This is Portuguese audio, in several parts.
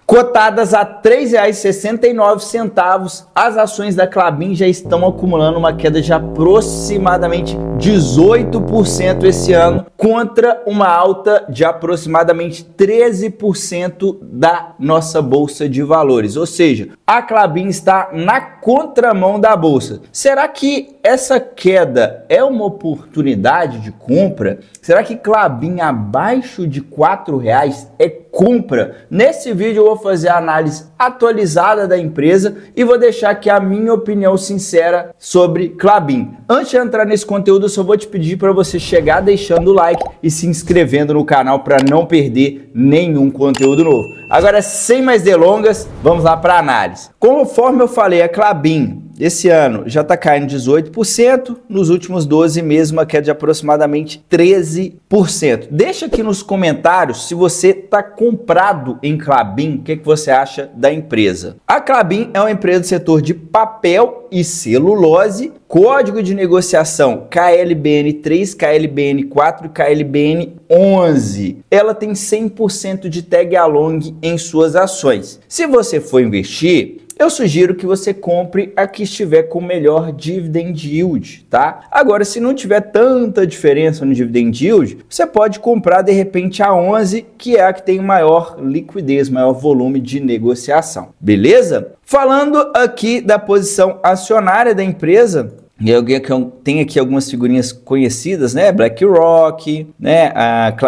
Cotadas a R$ 3,69, as ações da Klabin já estão acumulando uma queda de aproximadamente 18% esse ano, contra uma alta de aproximadamente 13% da nossa Bolsa de Valores. Ou seja, a Klabin está na contramão da Bolsa. Será que essa queda é uma oportunidade de compra? Será que Klabin abaixo de R$ 4,00 é compra? Nesse vídeo eu vou fazer a análise atualizada da empresa e vou deixar aqui a minha opinião sincera sobre Klabin. Antes de entrar nesse conteúdo, eu só vou te pedir para você chegar deixando o like e se inscrevendo no canal para não perder nenhum conteúdo novo. Agora, sem mais delongas, vamos lá para a análise. Conforme eu falei, a Klabin esse ano já está caindo 18%, nos últimos 12 meses uma queda de aproximadamente 13%. Deixa aqui nos comentários se você está comprado em Klabin, o que você acha da empresa. A Klabin é uma empresa do setor de papel e celulose, código de negociação KLBN 3, KLBN 4 e KLBN 11. Ela tem 100% de tag along em suas ações. Se você for investir, eu sugiro que você compre a que estiver com melhor dividend yield, tá? Agora, se não tiver tanta diferença no dividend yield, você pode comprar de repente a 11, que é a que tem maior liquidez, maior volume de negociação, beleza? Falando aqui da posição acionária da empresa, e alguém que tem aqui algumas figurinhas conhecidas, né? BlackRock, né?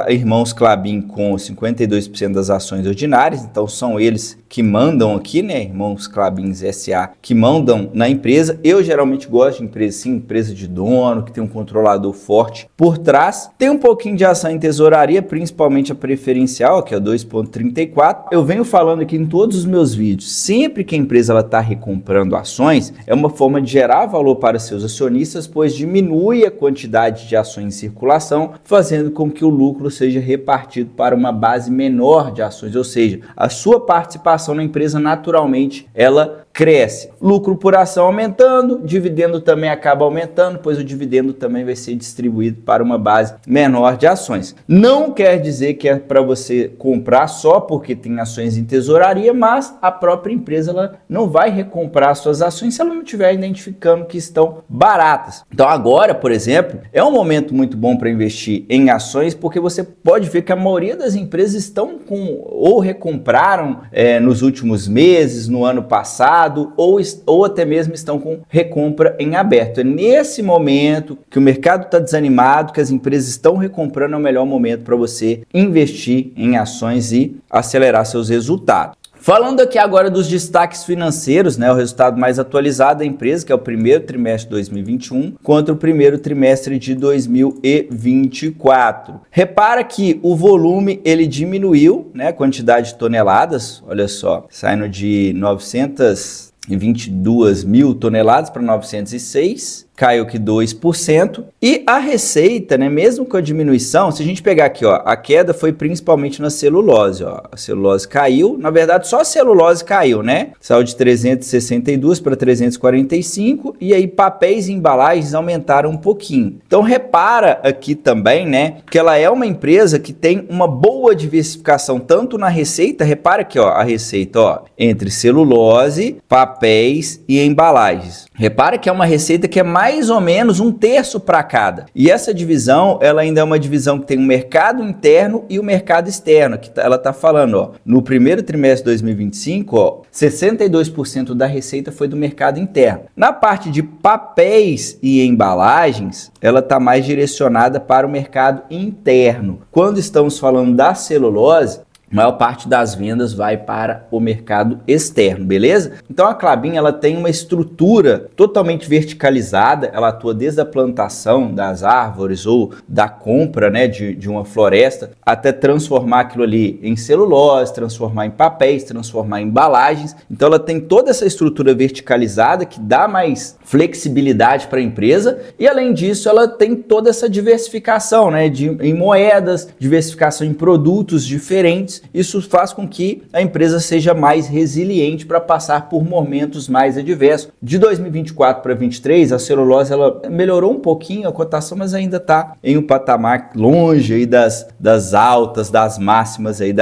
Irmãos Klabin com 52% das ações ordinárias, então são eles que mandam aqui, né? Irmãos Klabin SA que mandam na empresa. Eu geralmente gosto de empresa assim, empresa de dono, que tem um controlador forte por trás. Tem um pouquinho de ação em tesouraria, principalmente a preferencial, que é 2,34. Eu venho falando aqui em todos os meus vídeos, sempre que a empresa está recomprando ações, é uma forma de gerar valor para seus acionistas, pois diminui a quantidade de ações em circulação, fazendo com que o lucro seja repartido para uma base menor de ações, ou seja, a sua participação na empresa naturalmente ela cresce. Lucro por ação aumentando, dividendo também acaba aumentando, pois o dividendo também vai ser distribuído para uma base menor de ações. Não quer dizer que é para você comprar só porque tem ações em tesouraria, mas a própria empresa ela não vai recomprar suas ações se ela não estiver identificando que estão baratas. Então agora, por exemplo, é um momento muito bom para investir em ações, porque você pode ver que a maioria das empresas estão com ou recompraram nos últimos meses, no ano passado, ou até mesmo estão com recompra em aberto. É nesse momento que o mercado está desanimado, que as empresas estão recomprando, é o melhor momento para você investir em ações e acelerar seus resultados. Falando aqui agora dos destaques financeiros, né, o resultado mais atualizado da empresa, que é o primeiro trimestre de 2021 contra o primeiro trimestre de 2024. Repara que o volume ele diminuiu, né, a quantidade de toneladas, olha só, saindo de 922 mil toneladas para 906, caiu que 2%, e a receita, né, mesmo com a diminuição, se a gente pegar aqui, ó, a queda foi principalmente na celulose, ó, a celulose caiu, na verdade só a celulose caiu, né, saiu de 362 para 345, e aí papéis e embalagens aumentaram um pouquinho. Então repara aqui também, né, que ela é uma empresa que tem uma boa diversificação, tanto na receita, repara aqui, ó, a receita, ó, entre celulose, papéis e embalagens. Repara que é uma receita que é mais ou menos 1/3 para cada. E essa divisão, ela ainda é uma divisão que tem um mercado interno e o mercado externo, que ela está falando, ó, no primeiro trimestre de 2025, ó, 62% da receita foi do mercado interno. Na parte de papéis e embalagens, ela está mais direcionada para o mercado interno. Quando estamos falando da celulose, a maior parte das vendas vai para o mercado externo, beleza? Então a Klabin ela tem uma estrutura totalmente verticalizada, ela atua desde a plantação das árvores ou da compra, né, de uma floresta, até transformar aquilo ali em celulose, transformar em papéis, transformar em embalagens. Então ela tem toda essa estrutura verticalizada que dá mais flexibilidade para a empresa e além disso ela tem toda essa diversificação, né, em moedas, diversificação em produtos diferentes. investimentos. Isso faz com que a empresa seja mais resiliente para passar por momentos mais adversos. De 2024 para 2023, a celulose ela melhorou um pouquinho a cotação, mas ainda está em um patamar longe aí das altas, das máximas aí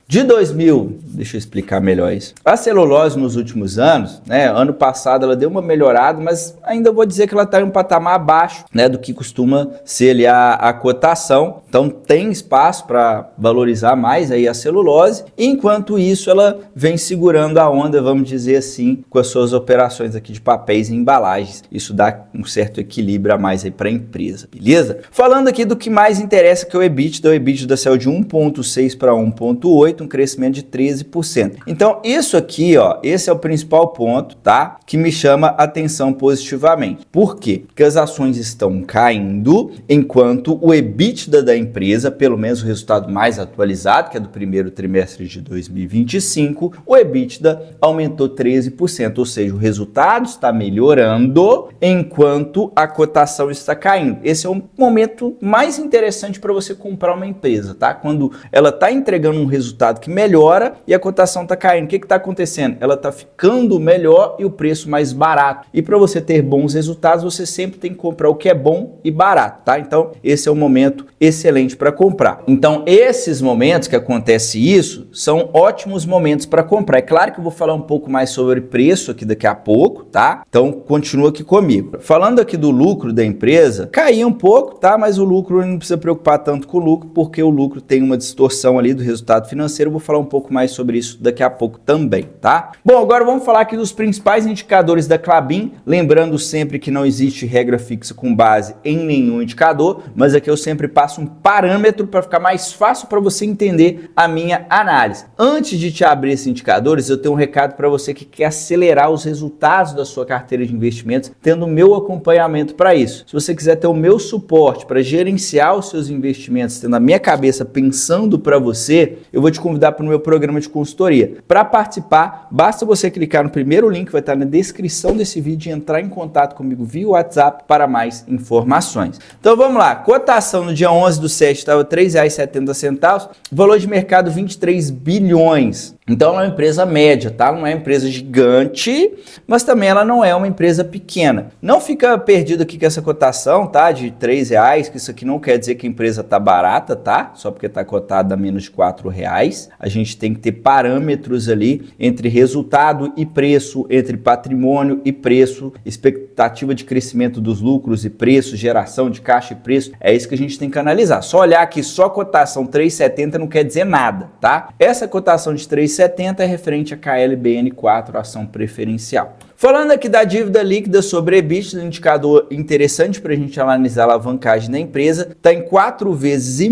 de 2000. Deixa eu explicar melhor isso. A celulose nos últimos anos, né, ano passado ela deu uma melhorada, mas ainda vou dizer que ela está em um patamar abaixo, né, do que costuma ser ali a cotação. Então tem espaço para valorizar mais aí a celulose. Enquanto isso, ela vem segurando a onda, vamos dizer assim, com as suas operações aqui de papéis e embalagens. Isso dá um certo equilíbrio a mais aí para a empresa, beleza? Falando aqui do que mais interessa, que é o EBITDA saiu de 1,6 para 1,8, um crescimento de 13%. Então isso aqui, ó, esse é o principal ponto, tá? Que me chama a atenção positivamente. Por quê? Porque as ações estão caindo, enquanto o EBITDA da empresa, pelo menos o resultado mais atualizado, que é do primeiro trimestre de 2025, o EBITDA aumentou 13%, ou seja, o resultado está melhorando enquanto a cotação está caindo. Esse é o momento mais interessante para você comprar uma empresa, tá? Quando ela está entregando um resultado que melhora e a cotação está caindo. O que está acontecendo? Ela está ficando melhor e o preço mais barato. E para você ter bons resultados, você sempre tem que comprar o que é bom e barato, tá? Então, esse é um momento excelente para comprar. Então, esses momentos que acontece isso, são ótimos momentos para comprar. É claro que eu vou falar um pouco mais sobre preço aqui daqui a pouco, tá? Então, continua aqui comigo. Falando aqui do lucro da empresa, caiu um pouco, tá? Mas o lucro não precisa preocupar tanto com o lucro, porque o lucro tem uma distorção ali do resultado financeiro. Eu vou falar um pouco mais sobre isso daqui a pouco também, tá? Bom, agora vamos falar aqui dos principais indicadores da Klabin, lembrando sempre que não existe regra fixa com base em nenhum indicador, mas aqui eu sempre passo um parâmetro para ficar mais fácil para você entender a minha análise. Antes de te abrir esses indicadores, eu tenho um recado para você que quer acelerar os resultados da sua carteira de investimentos, tendo o meu acompanhamento para isso. Se você quiser ter o meu suporte para gerenciar os seus investimentos, tendo a minha cabeça pensando para você, eu vou te convidar para o meu programa de consultoria. Para participar, basta você clicar no primeiro link que vai estar na descrição desse vídeo e entrar em contato comigo via WhatsApp para mais informações. Então vamos lá, cotação no dia 11/7 estava R$ 3,70, valor de mercado 23 bilhões. Então ela é uma empresa média, tá? Não é uma empresa gigante, mas também ela não é uma empresa pequena. Não fica perdido aqui com essa cotação, tá? De R$3, que isso aqui não quer dizer que a empresa tá barata, tá? Só porque tá cotada a menos de R$4. A gente tem que ter parâmetros ali entre resultado e preço, entre patrimônio e preço, expectativa de crescimento dos lucros e preço, geração de caixa e preço. É isso que a gente tem que analisar. Só olhar aqui, só cotação 3,70 não quer dizer nada, tá? Essa cotação de 3,70 é referente a KLBN4, ação preferencial. Falando aqui da dívida líquida sobre EBITDA, um indicador interessante para a gente analisar a alavancagem da empresa, está em 4,5 vezes,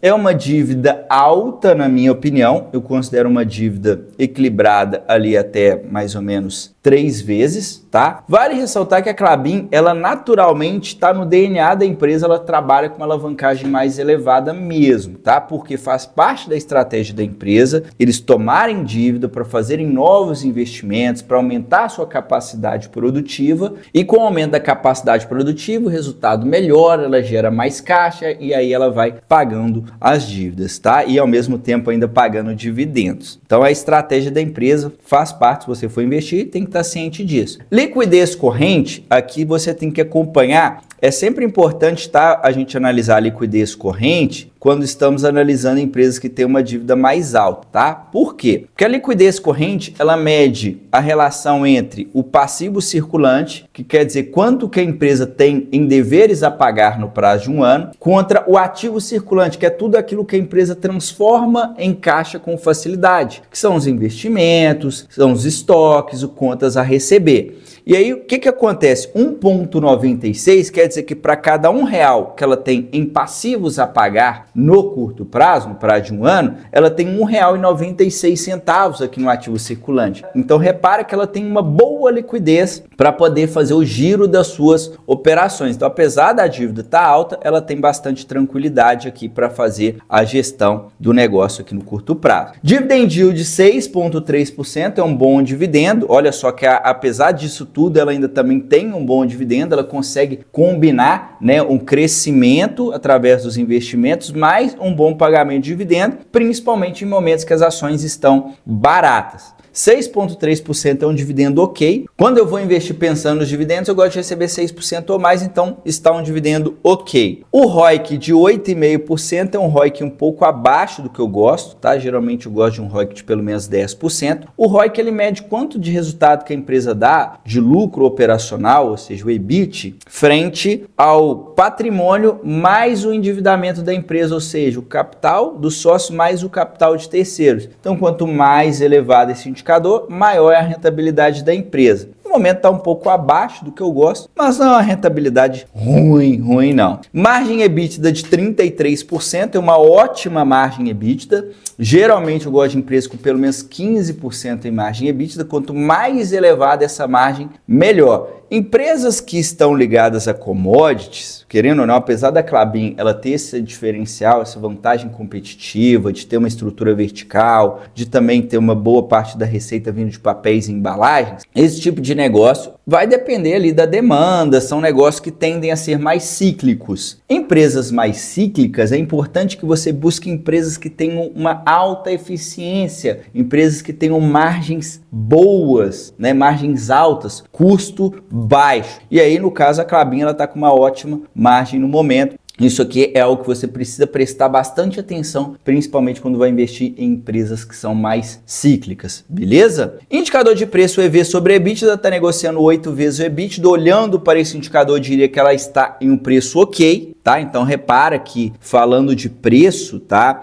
é uma dívida alta na minha opinião, eu considero uma dívida equilibrada ali até mais ou menos 3 vezes, tá? Vale ressaltar que a Klabin, ela naturalmente está no DNA da empresa, ela trabalha com uma alavancagem mais elevada mesmo, tá? Porque faz parte da estratégia da empresa, eles tomarem dívida para fazerem novos investimentos, para aumentar a sua capacidade produtiva, e com o aumento da capacidade produtiva, o resultado melhora, ela gera mais caixa e aí ela vai pagando as dívidas, tá? E ao mesmo tempo ainda pagando dividendos. Então a estratégia da empresa faz parte, se você for investir, tem que estar ciente disso. Liquidez corrente, aqui você tem que acompanhar. É sempre importante, tá, a gente analisar a liquidez corrente quando estamos analisando empresas que têm uma dívida mais alta, tá? Por quê? Porque a liquidez corrente, ela mede a relação entre o passivo circulante, que quer dizer quanto que a empresa tem em deveres a pagar no prazo de um ano, contra o ativo circulante, que é tudo aquilo que a empresa transforma em caixa com facilidade, que são os investimentos, são os estoques, o contas a receber. E aí, o que acontece? 1,96 quer dizer que para cada R$1 que ela tem em passivos a pagar no curto prazo, no prazo de um ano, ela tem R$1,96 aqui no ativo circulante. Então, repara que ela tem uma boa liquidez para poder fazer o giro das suas operações. Então, apesar da dívida estar alta, ela tem bastante tranquilidade aqui para fazer a gestão do negócio aqui no curto prazo. Dividend yield de 6,3% é um bom dividendo. Olha só que apesar disso tudo, ela ainda também tem um bom dividendo, ela consegue combinar, né, um crescimento através dos investimentos, mais um bom pagamento de dividendo, principalmente em momentos que as ações estão baratas. 6,3% é um dividendo ok. Quando eu vou investir pensando nos dividendos, eu gosto de receber 6% ou mais, então está um dividendo ok. O ROIC de 8,5% é um ROIC um pouco abaixo do que eu gosto, tá? Geralmente eu gosto de um ROIC de pelo menos 10%. O ROIC ele mede quanto de resultado que a empresa dá de lucro operacional, ou seja, o EBIT, frente ao patrimônio mais o endividamento da empresa, ou seja, o capital do sócio mais o capital de terceiros. Então, quanto mais elevado esse indicador, maior é a rentabilidade da empresa. No momento está um pouco abaixo do que eu gosto, mas não é uma rentabilidade ruim não. Margem EBITDA de 33% é uma ótima margem EBITDA. Geralmente eu gosto de empresas com pelo menos 15% em margem EBITDA. Quanto mais elevada essa margem, melhor. Empresas que estão ligadas a commodities, querendo ou não, apesar da Klabin ela ter esse diferencial, essa vantagem competitiva de ter uma estrutura vertical, de também ter uma boa parte da receita vindo de papéis e embalagens, esse tipo de negócio vai depender ali da demanda, são negócios que tendem a ser mais cíclicos. Empresas mais cíclicas, é importante que você busque empresas que tenham uma alta eficiência, empresas que tenham margens boas, né, margens altas, custo baixo. E aí, no caso, a Klabin ela está com uma ótima margem no momento. Isso aqui é algo que você precisa prestar bastante atenção, principalmente quando vai investir em empresas que são mais cíclicas, beleza? Indicador de preço EV sobre EBITDA está negociando 8 vezes o EBITDA. Olhando para esse indicador, eu diria que ela está em um preço ok, tá? Então repara que falando de preço, tá?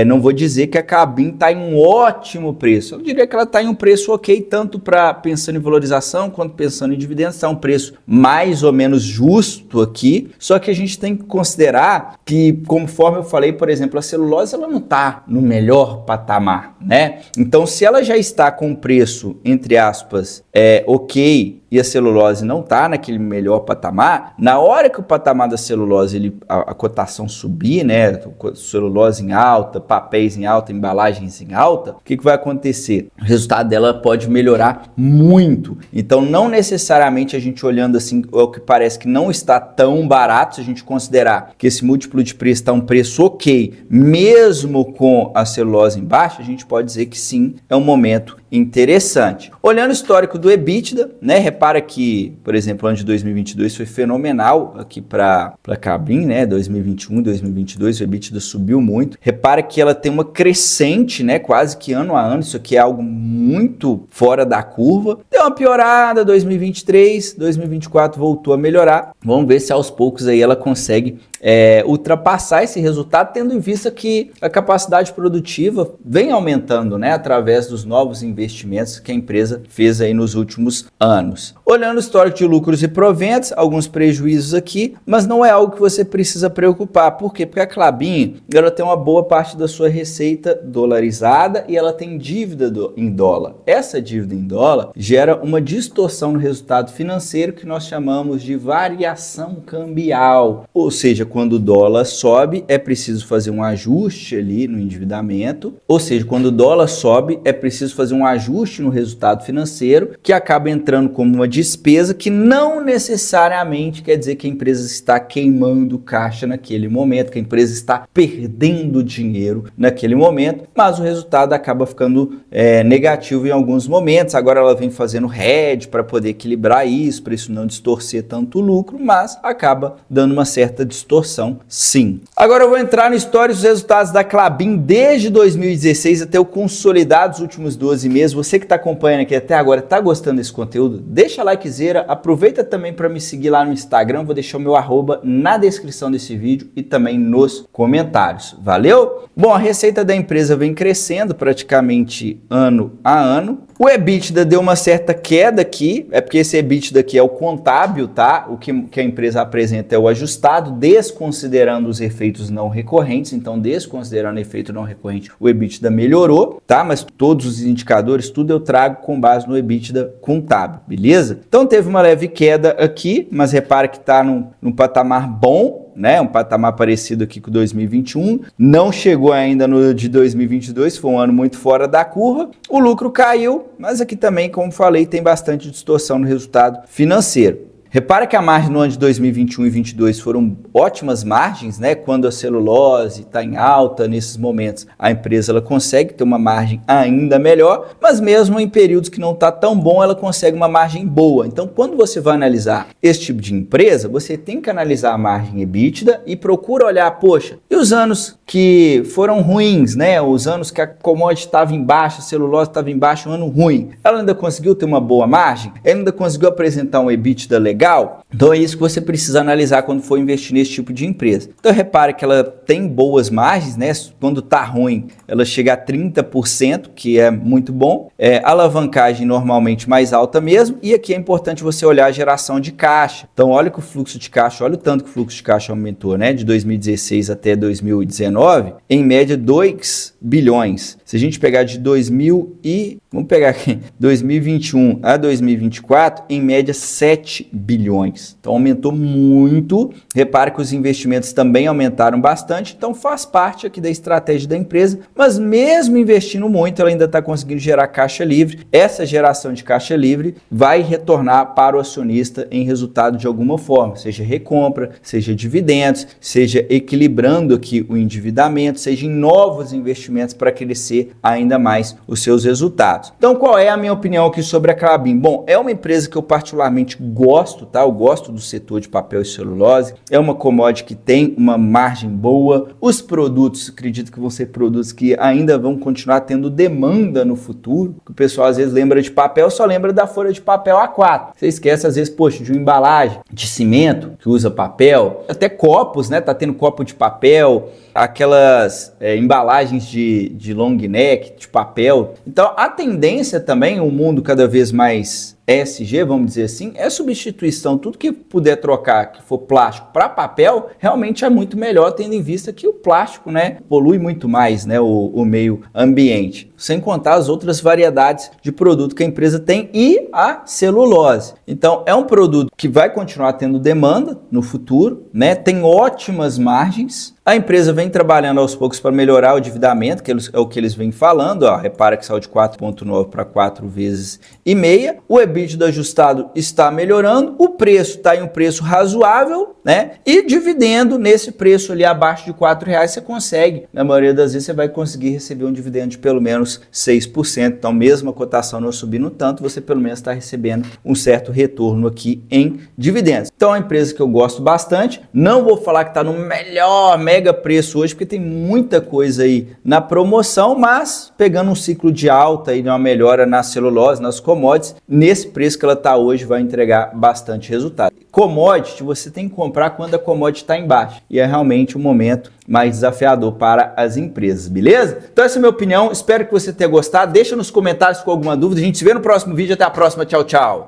Não vou dizer que a Klabin está em um ótimo preço. Eu diria que ela está em um preço ok, tanto para pensando em valorização quanto pensando em dividendos. Está um preço mais ou menos justo aqui, só que a gente tem que considerar que, conforme eu falei, por exemplo, a celulose ela não está no melhor patamar, né? Então, se ela já está com um preço, entre aspas, ok, e a celulose não está naquele melhor patamar, na hora que o patamar da celulose, a cotação subir, né? Celulose em alta, papéis em alta, embalagens em alta, o que vai acontecer? O resultado dela pode melhorar muito. Então, não necessariamente a gente olhando assim, é o que parece que não está tão barato, se a gente considerar que esse múltiplo de preço está um preço ok, mesmo com a celulose embaixo, a gente pode dizer que sim, é um momento interessante. Olhando o histórico do EBITDA, né, repara que, por exemplo, o ano de 2022 foi fenomenal aqui para a Klabin, né, 2021, 2022, o EBITDA subiu muito. Repara que ela tem uma crescente, né, quase que ano a ano, isso aqui é algo muito fora da curva. Deu uma piorada, 2023, 2024 voltou a melhorar. Vamos ver se aos poucos aí ela consegue ultrapassar esse resultado, tendo em vista que a capacidade produtiva vem aumentando, né, através dos novos investimentos que a empresa fez aí nos últimos anos. Olhando o histórico de lucros e proventos, alguns prejuízos aqui, mas não é algo que você precisa preocupar. Por quê? Porque a Klabin ela tem uma boa parte da sua receita dolarizada e ela tem dívida em dólar. Essa dívida em dólar gera uma distorção no resultado financeiro que nós chamamos de variação cambial, ou seja, quando o dólar sobe, é preciso fazer um ajuste ali no endividamento, ou seja, quando o dólar sobe, é preciso fazer um ajuste no resultado financeiro, que acaba entrando como uma despesa, que não necessariamente quer dizer que a empresa está queimando caixa naquele momento, que a empresa está perdendo dinheiro naquele momento, mas o resultado acaba ficando negativo em alguns momentos. Agora ela vem fazendo hedge para poder equilibrar isso, para isso não distorcer tanto o lucro, mas acaba dando uma certa distorção, sim. Agora eu vou entrar no histórico dos resultados da Klabin desde 2016 até o consolidado dos últimos 12 meses. Você que está acompanhando aqui até agora, está gostando desse conteúdo? Deixa a likezeira, aproveita também para me seguir lá no Instagram, vou deixar o meu arroba na descrição desse vídeo e também nos comentários. Valeu? Bom, a receita da empresa vem crescendo praticamente ano a ano. O EBITDA deu uma certa queda aqui, é porque esse EBITDA aqui é o contábil, tá? O que a empresa apresenta é o ajustado, desconsiderando os efeitos não recorrentes. Então, desconsiderando o efeito não recorrente, o EBITDA melhorou, tá? Mas todos os indicadores, tudo eu trago com base no EBITDA contábil, beleza? Então, teve uma leve queda aqui, mas repara que está num patamar bom, né, um patamar parecido aqui com 2021, não chegou ainda no de 2022, foi um ano muito fora da curva, o lucro caiu, mas aqui também, como falei, tem bastante distorção no resultado financeiro. Repara que a margem no ano de 2021 e 2022 foram ótimas margens, né? Quando a celulose está em alta, nesses momentos, a empresa ela consegue ter uma margem ainda melhor, mas mesmo em períodos que não está tão bom, ela consegue uma margem boa. Então, quando você vai analisar esse tipo de empresa, você tem que analisar a margem EBITDA e procura olhar, poxa, e os anos que foram ruins, né? Os anos que a commodity estava em baixa, a celulose estava em baixa, um ano ruim. Ela ainda conseguiu ter uma boa margem? Ela ainda conseguiu apresentar um EBITDA legal? Então é isso que você precisa analisar quando for investir nesse tipo de empresa. Então repare que ela tem boas margens, né? Quando está ruim, ela chega a 30%, que é muito bom. Alavancagem normalmente mais alta mesmo. E aqui é importante você olhar a geração de caixa. Então olha que o fluxo de caixa, olha o tanto que o fluxo de caixa aumentou, né? De 2016 até 2019, em média 2 bilhões. Se a gente pegar de 2021 a 2024, em média 7 bilhões. Então aumentou muito. Repare que os investimentos também aumentaram bastante, então faz parte aqui da estratégia da empresa, mas mesmo investindo muito, ela ainda está conseguindo gerar caixa livre. Essa geração de caixa livre vai retornar para o acionista em resultado de alguma forma, seja recompra, seja dividendos, seja equilibrando aqui o endividamento, seja em novos investimentos para crescer ainda mais os seus resultados. Então, qual é a minha opinião aqui sobre a Klabin? Bom, é uma empresa que eu particularmente gosto, tá? Eu gosto do setor de papel e celulose. É uma commodity que tem uma margem boa. Os produtos, acredito que vão ser produtos que ainda vão continuar tendo demanda no futuro. O pessoal às vezes lembra de papel, só lembra da folha de papel A4. Você esquece às vezes, poxa, de uma embalagem de cimento que usa papel, até copos, né? Tá tendo copo de papel, aquelas embalagens de long neck, de papel. Então a tendência também, o mundo cada vez mais ESG, vamos dizer assim, é substituição. Tudo que puder trocar, que for plástico para papel, realmente é muito melhor, tendo em vista que o plástico, né, polui muito mais, né, o meio ambiente. Sem contar as outras variedades de produto que a empresa tem e a celulose. Então, é um produto que vai continuar tendo demanda no futuro, né, tem ótimas margens. A empresa vem trabalhando aos poucos para melhorar o endividamento, que é o que eles vêm falando. Ó, repara que saiu de 4,9 para 4 vezes e meia. O EBITDA ajustado está melhorando. O preço está em um preço razoável, né? E dividendo nesse preço ali abaixo de R$4 você consegue. Na maioria das vezes você vai conseguir receber um dividendo de pelo menos 6%. Então, mesmo a cotação não subindo tanto, você pelo menos está recebendo um certo retorno aqui em dividendos. Então, é uma empresa que eu gosto bastante. Não vou falar que está no melhor mega preço hoje, porque tem muita coisa aí na promoção, mas pegando um ciclo de alta e uma melhora na celulose, nas commodities, nesse preço que ela está hoje vai entregar bastante resultado. Commodity, você tem que comprar quando a commodity está embaixo, e é realmente um momento mais desafiador para as empresas, beleza? Então essa é a minha opinião, espero que você tenha gostado, deixa nos comentários com alguma dúvida, a gente se vê no próximo vídeo, até a próxima, tchau, tchau!